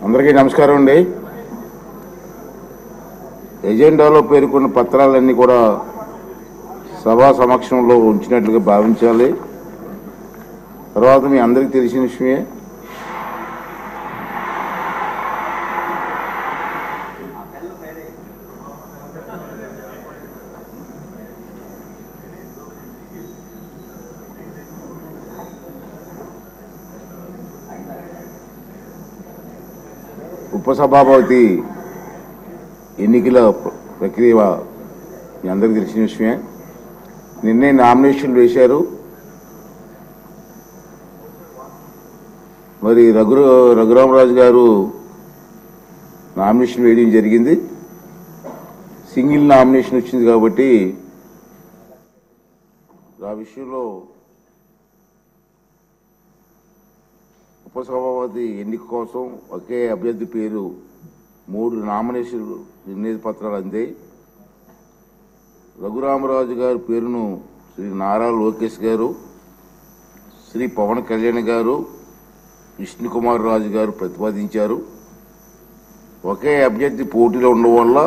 అందరికీ నమస్కారం అండి. ఎజెండాలో పేర్కొన్న పత్రాలన్నీ కూడా సభా సమక్షంలో ఉంచినట్లుగా భావించాలి. తర్వాత మీ అందరికీ తెలిసిన విషయమే ఉపసభాపతి ఎన్నికల ప్రక్రియ మీ అందరికీ తెలిసిన విషయమే. నిన్నే నామినేషన్లు వేశారు. మరి రఘురామరాజు గారు నామినేషన్ వేయడం జరిగింది. సింగిల్ నామినేషన్ వచ్చింది కాబట్టి ఆ విషయంలో ఉపసభాపతి ఎన్నిక కోసం ఒకే అభ్యర్థి పేరు 3 నామినేషన్ నిర్ణయ పత్రాలు అందాయి. రఘురామరాజు గారి పేరును శ్రీ నారా లోకేష్ గారు, శ్రీ పవన్ కళ్యాణ్ గారు, విష్ణుకుమార్ రాజు గారు ప్రతిపాదించారు. ఒకే అభ్యర్థి పోటీలో ఉండడం వల్ల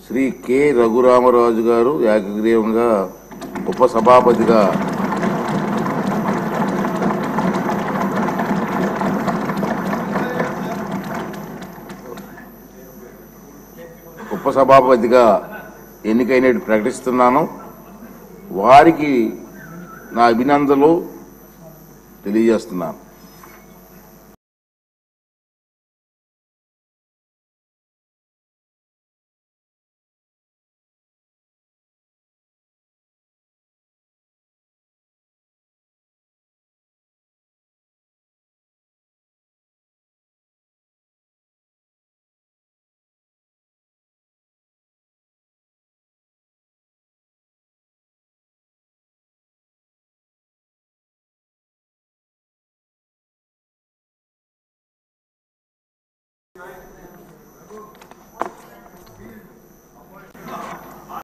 శ్రీ కె రఘురామరాజు గారు ఏకగ్రీవంగా ఉపసభాపతిగా ఎన్నికైనట్టు ప్రకటిస్తున్నాను. వారికి నా అభినందనలు తెలియజేస్తున్నాను.